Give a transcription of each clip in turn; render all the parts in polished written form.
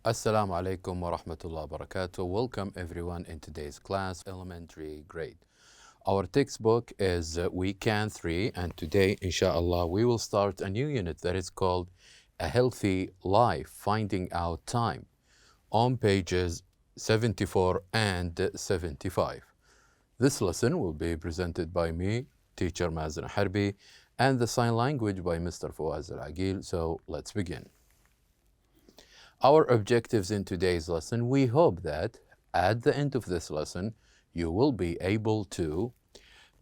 Assalamu alaikum wa rahmatullahi wa barakatuh. Welcome everyone in today's class, elementary grade. Our textbook is week 3, and today, inshallah, we will start a new unit that is called A Healthy Life, Finding Out Time, on pages 74 and 75. This lesson will be presented by me, teacher Mazen Harbi, and the sign language by Mr. Fawaz Al-Aqil. So let's begin. Our objectives in today's lesson, we hope that at the end of this lesson, you will be able to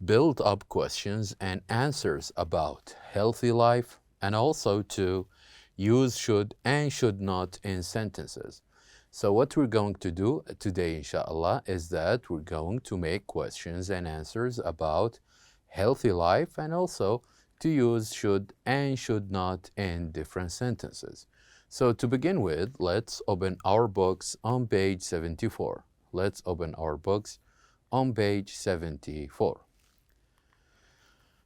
build up questions and answers about healthy life and also to use should and should not in sentences. So what we're going to do today, inshallah, is that we're going to make questions and answers about healthy life and also to use should and should not in different sentences. So to begin with, let's open our books on page 74. Let's open our books on page 74.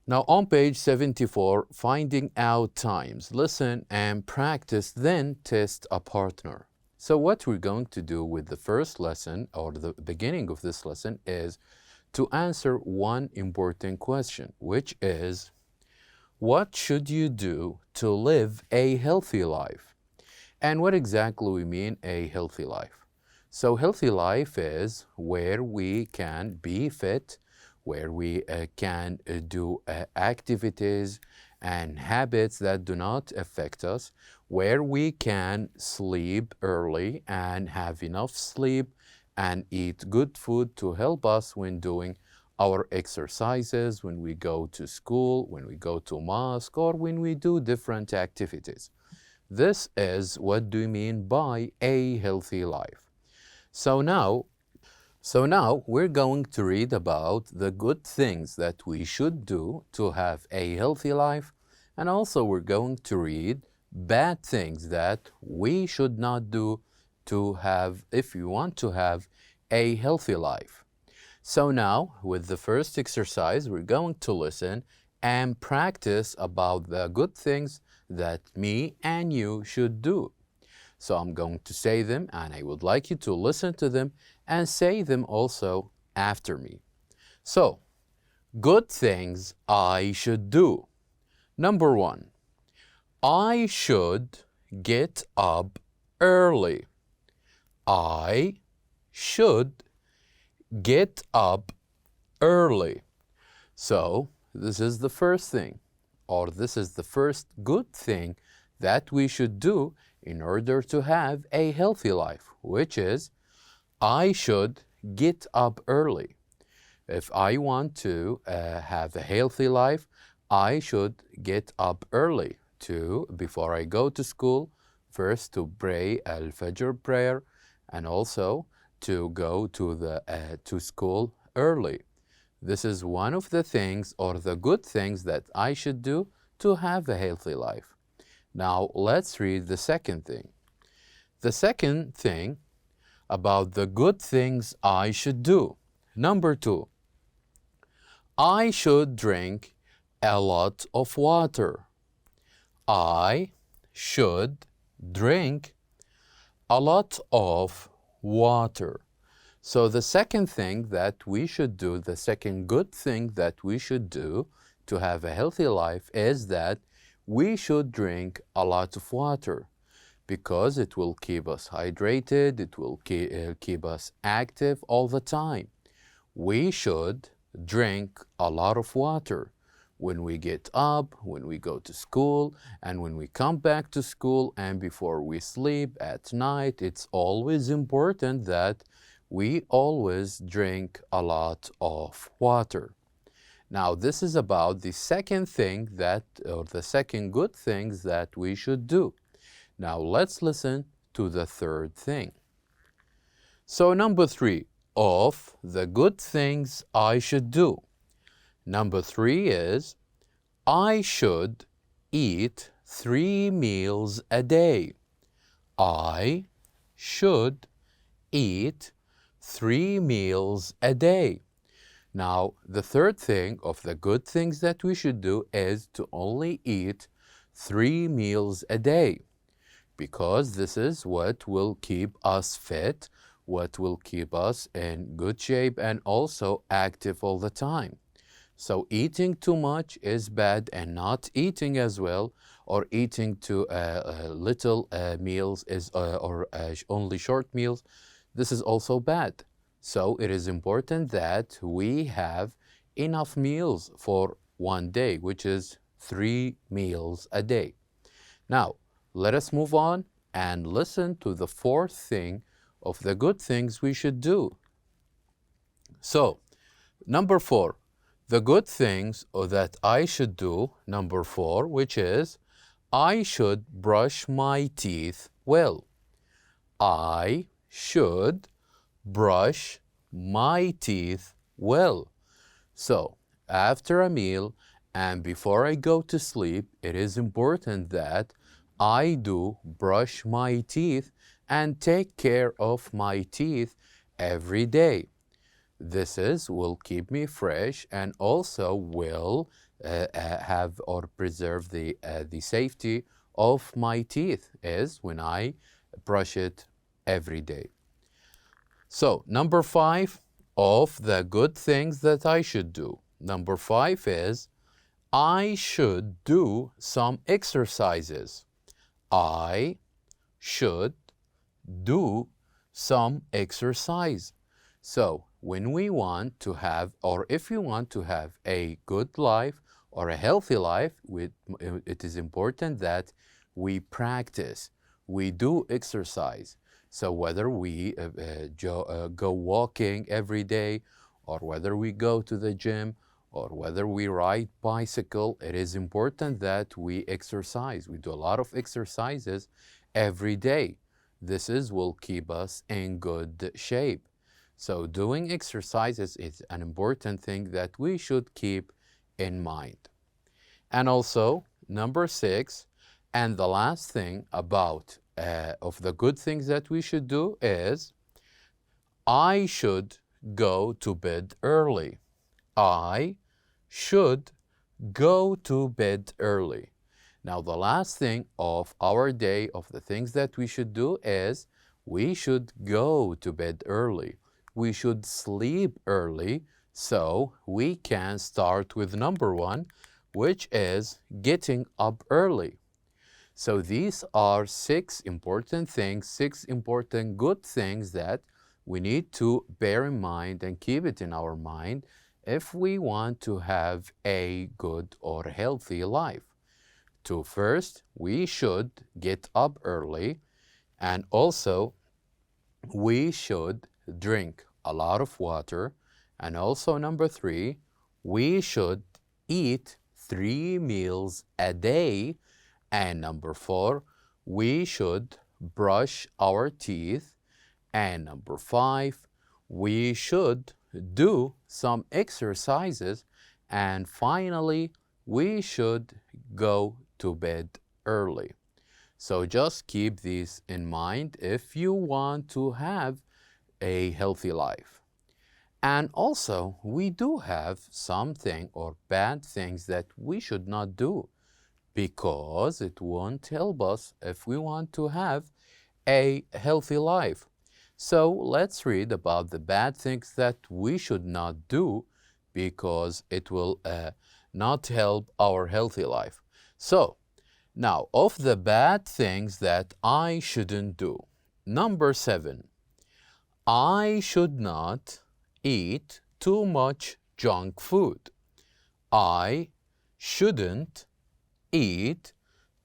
Now on page 74, finding out times. Listen and practice, then test a partner. So what we're going to do with the first lesson or the beginning of this lesson is to answer one important question, which is, what should you do to live a healthy life? And what exactly we mean a healthy life? So healthy life is where we can be fit, where we can do activities and habits that do not affect us, where we can sleep early and have enough sleep and eat good food to help us when doing our exercises, when we go to school, when we go to mosque, or when we do different activities. This is what do you mean by a healthy life. So now we're going to read about the good things that we should do to have a healthy life, and also we're going to read bad things that we should not do to have, if you want to have a healthy life. So now, with the first exercise, we're going to listen and practice about the good things that me and you should do. So I'm going to say them and I would like you to listen to them and say them also after me. So, good things I should do. Number 1, I should get up early. I should get up early. So, this is the first thing, or this is the first good thing that we should do in order to have a healthy life, which is I should get up early. If I want to have a healthy life, I should get up early before I go to school, first to pray Al-Fajr prayer and also to go to school early. This is one of the things or the good things that I should do to have a healthy life. Now let's read the second thing. The second thing about the good things I should do. Number 2, I should drink a lot of water. I should drink a lot of water. So the second thing that we should do, the second good thing that we should do to have a healthy life is that we should drink a lot of water because it will keep us hydrated, it will keep us active all the time. We should drink a lot of water when we get up, when we go to school, and when we come back to school, and before we sleep at night. It's always important that we always drink a lot of water. Now, this is about the second thing or the second good things that we should do. Now, let's listen to the third thing. So, number 3 of the good things I should do. Number 3 is I should eat 3 meals a day. I should eat 3 meals a day. Now, the third thing of the good things that we should do is to only eat 3 meals a day, because this is what will keep us fit, what will keep us in good shape and also active all the time. So eating too much is bad, and not eating as well, or eating too little meals is or only short meals, this is also bad. So it is important that we have enough meals for one day, which is 3 meals a day. Now, let us move on and listen to the fourth thing of the good things we should do. So, number 4, the good things that I should do, number 4, which is I should brush my teeth well. I should brush my teeth well. So, after a meal and before I go to sleep, it is important that I do brush my teeth and take care of my teeth every day. This will keep me fresh and also will have or preserve the safety of my teeth is when I brush it every day. So number 5 of the good things that I should do. Number 5 is I should do some exercises. I should do some exercise. So when we want to have, or if you want to have a good life or a healthy life, it is important that we practice, we do exercise. So whether we go walking every day, or whether we go to the gym, or whether we ride bicycle, it is important that we exercise. We do a lot of exercises every day. This will keep us in good shape. So doing exercises is an important thing that we should keep in mind. And also, number 6, and the last thing about of the good things that we should do is I should go to bed early. I should go to bed early. Now, the last thing of our day, of the things that we should do is we should go to bed early. We should sleep early so we can start with number 1, which is getting up early. So these are 6 important things, 6 important good things that we need to bear in mind and keep it in our mind if we want to have a good or healthy life. To first, we should get up early, and also we should drink a lot of water, and also number 3, we should eat 3 meals a day, and number 4, we should brush our teeth, and number 5, we should do some exercises, and finally we should go to bed early. So just keep these in mind if you want to have a healthy life. And also, we do have something or bad things that we should not do, because it won't help us if we want to have a healthy life. So let's read about the bad things that we should not do, because it will not help our healthy life. So now, of the bad things that I shouldn't do, number 7, I should not eat too much junk food. I shouldn't eat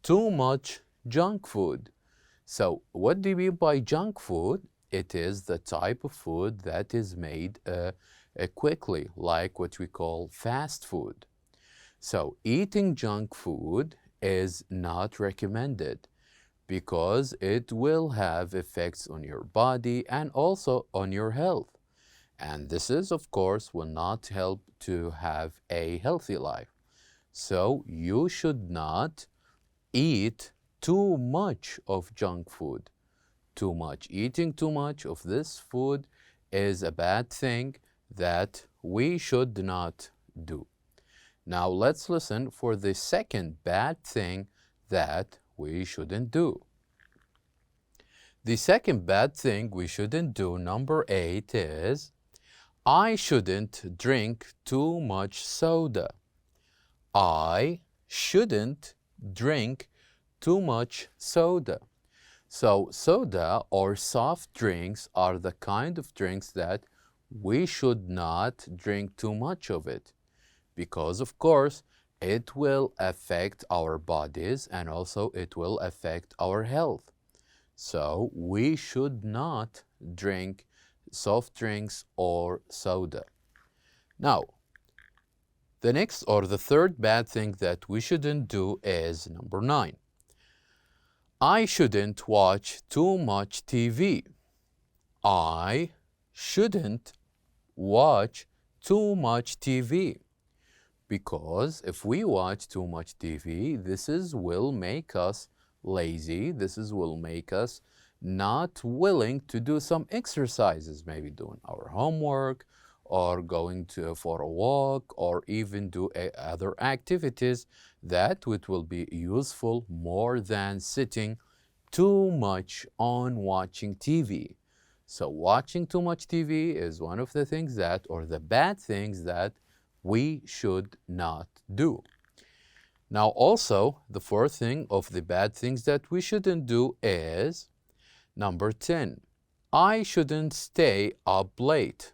too much junk food. So what do you mean by junk food? It is the type of food that is made quickly, like what we call fast food. So eating junk food is not recommended, because it will have effects on your body and also on your health. And this of course, will not help to have a healthy life. So you should not eat too much of junk food. Eating too much of this food is a bad thing that we should not do. Now let's listen for the second bad thing that we shouldn't do. The second bad thing we shouldn't do, number 8, is I shouldn't drink too much soda. I shouldn't drink too much soda. So soda or soft drinks are the kind of drinks that we should not drink too much of it, because of course it will affect our bodies and also it will affect our health. So we should not drink soft drinks or soda. Now, the next or the third bad thing that we shouldn't do is number 9. I shouldn't watch too much TV. I shouldn't watch too much TV, because if we watch too much TV, will make us lazy. Will make us not willing to do some exercises, maybe doing our homework or going for a walk or even do other activities that will be useful more than sitting too much on watching TV. So watching too much TV is one of the things that, or the bad things that we should not do. Now also, the fourth thing of the bad things that we shouldn't do is number 10. I shouldn't stay up late.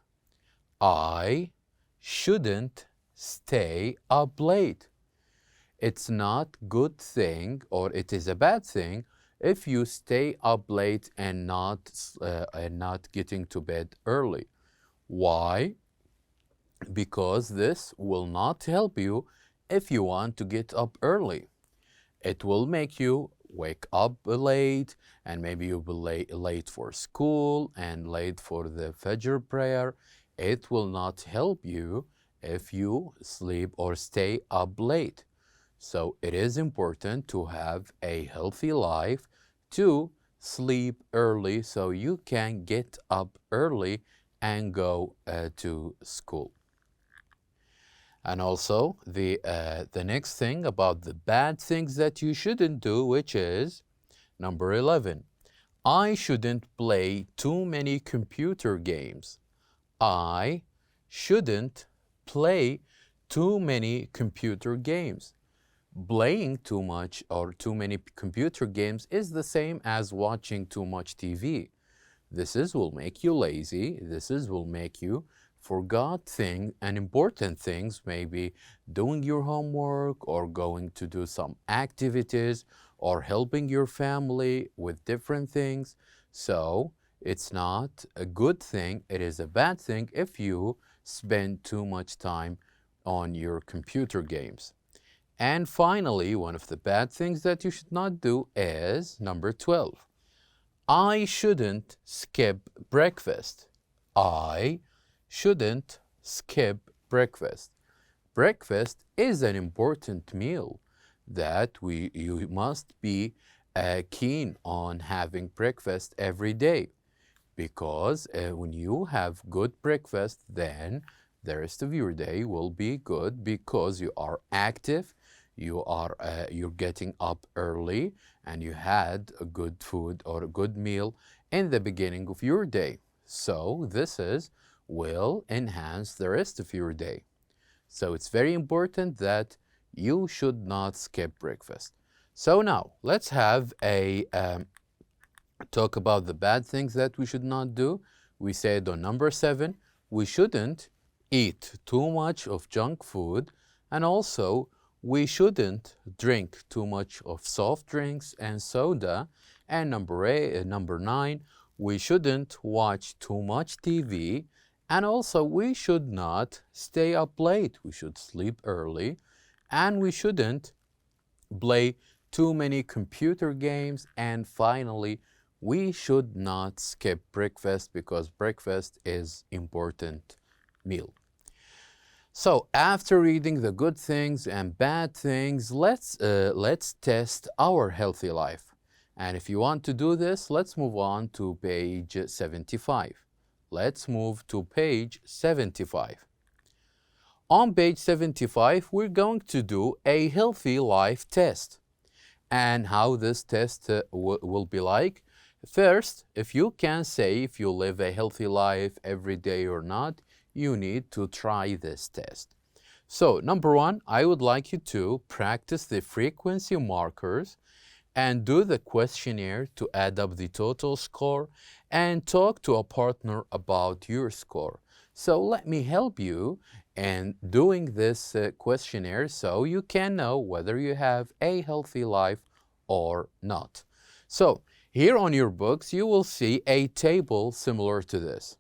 I shouldn't stay up late. It's not a good thing, or it is a bad thing if you stay up late and not getting to bed early. Why? Because this will not help you if you want to get up early. It will make you wake up late, and maybe you'll be late for school and late for the Fajr prayer. It will not help you if you sleep or stay up late. So it is important to have a healthy life, to sleep early so you can get up early and go to school. And also the next thing about the bad things that you shouldn't do, which is number 11. I shouldn't play too many computer games. I shouldn't play too many computer games. Playing too much or too many computer games is the same as watching too much TV. This will make you lazy. Will make you forget things and important things, maybe doing your homework or going to do some activities or helping your family with different things. So it's not a good thing. It is a bad thing if you spend too much time on your computer games. And finally, one of the bad things that you should not do is number 12. I shouldn't skip breakfast. I shouldn't skip breakfast. Breakfast is an important meal that you must be keen on having breakfast every day, because when you have good breakfast, then the rest of your day will be good because you are active, you're getting up early, and you had a good food or a good meal in the beginning of your day. So will enhance the rest of your day. So it's very important that you should not skip breakfast. So now let's have a talk about the bad things that we should not do. We said on number 7, we shouldn't eat too much of junk food, and also we shouldn't drink too much of soft drinks and soda. And number 9, we shouldn't watch too much TV, and also we should not stay up late. We should sleep early, and we shouldn't play too many computer games. And finally, we should not skip breakfast, because breakfast is important meal. So after reading the good things and bad things, let's test our healthy life. And if you want to do this, let's move on to page 75. Let's move to page 75. On page 75, we're going to do a healthy life test. And how this test will be like, First, if you can say if you live a healthy life every day or not, you need to try this test. So, number one, I would like you to practice the frequency markers and do the questionnaire to add up the total score and talk to a partner about your score. So let me help you in doing this questionnaire so you can know whether you have a healthy life or not. So here on your books, you will see a table similar to this,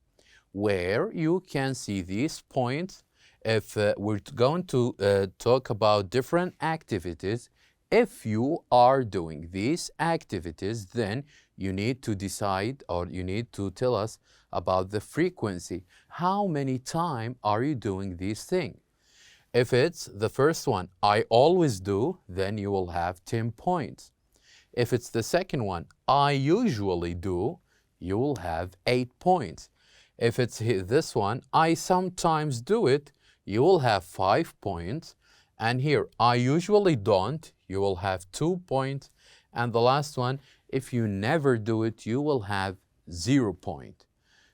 where you can see these points. If we're going to talk about different activities, if you are doing these activities, then you need to decide, or you need to tell us about the frequency. How many times are you doing these things? If it's the first one, I always do, then you will have 10 points. If it's the second one, I usually do, you will have 8 points. If it's this one, I sometimes do it, you will have 5 points. And here, I usually don't, you will have 2 points. And the last one, if you never do it, you will have 0 point.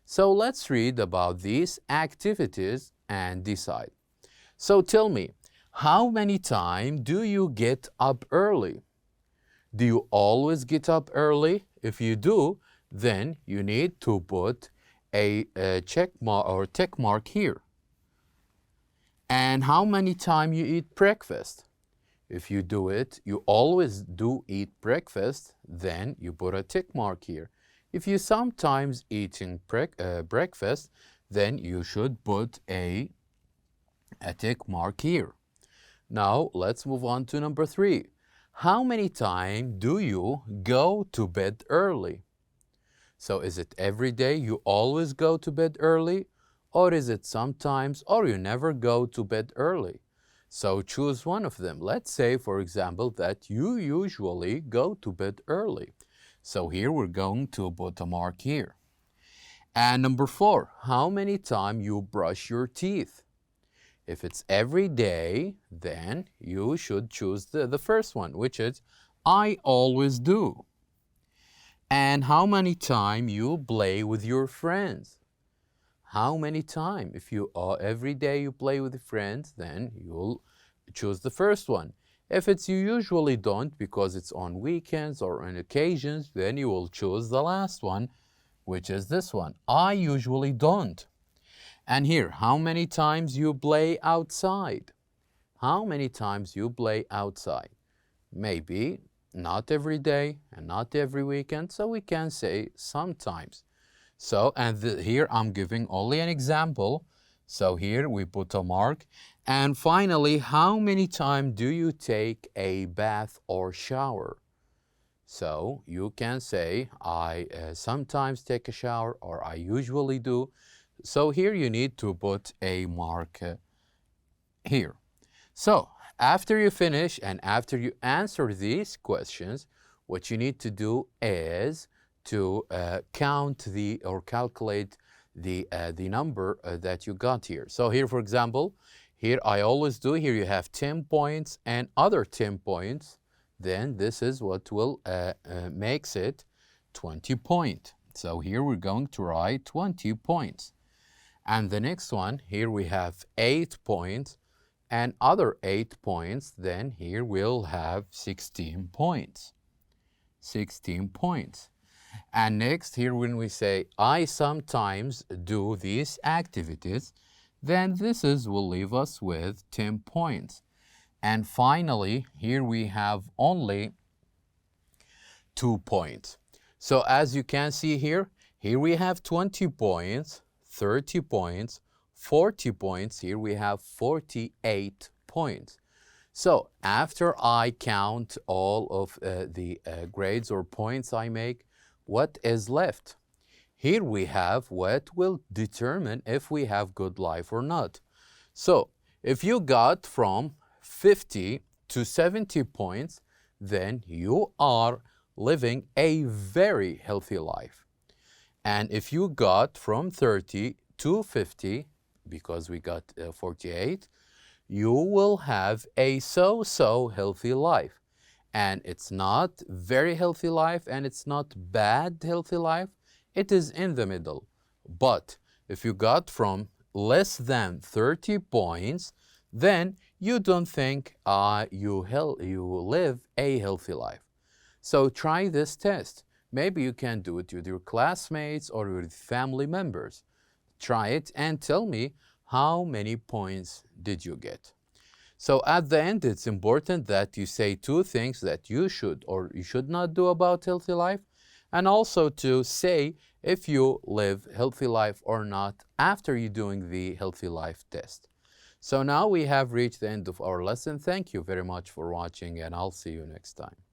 So let's read about these activities and decide. So tell me, how many times do you get up early? Do you always get up early? If you do, then you need to put a check mark or tick mark here. And how many times you eat breakfast? If you do it, you always do eat breakfast, then you put a tick mark here. If you sometimes eating breakfast, then you should put a tick mark here. Now let's move on to number 3. How many times do you go to bed early? So is it every day you always go to bed early? Or is it sometimes, or you never go to bed early? So choose one of them. Let's say, for example, that you usually go to bed early. So here we're going to put a mark here. And number 4, how many times you brush your teeth? If it's every day, then you should choose the first one, which is I always do. And how many times you play with your friends? How many times? If you every day you play with friends, then you'll choose the first one. If it's you usually don't because it's on weekends or on occasions, then you will choose the last one, which is this one. I usually don't. And here, how many times you play outside? How many times you play outside? Maybe not every day and not every weekend, so we can say sometimes. So, and here I'm giving only an example. So here we put a mark. And finally, how many times do you take a bath or shower? So you can say, I sometimes take a shower, or I usually do. So here you need to put a mark here. So after you finish and after you answer these questions, what you need to do is to count or calculate the number that you got here. So here, for example, here I always do, here you have 10 points and other 10 points, then this is what will makes it 20 points. So here we're going to write 20 points. And the next one, here we have 8 points and other 8 points, then here we'll have 16 points. 16 points. And next, here when we say, I sometimes do these activities, then this will leave us with 10 points. And finally, here we have only 2 points. So as you can see here we have 20 points, 30 points, 40 points. Here we have 48 points. So after I count all of the grades or points I make, what is left? Here we have what will determine if we have good life or not. So if you got from 50 to 70 points, then you are living a very healthy life. And if you got from 30 to 50, because we got 48, you will have a so-so healthy life. and it's not very healthy life and it's not bad healthy life. It is in the middle. But if you got from less than 30 points, then you don't think you live a healthy life. So try this test. Maybe you can do it with your classmates or with family members. Try it and tell me how many points did you get. So at the end, it's important that you say 2 things that you should or you should not do about healthy life, and also to say if you live healthy life or not after you doing the healthy life test. So now we have reached the end of our lesson. Thank you very much for watching, and I'll see you next time.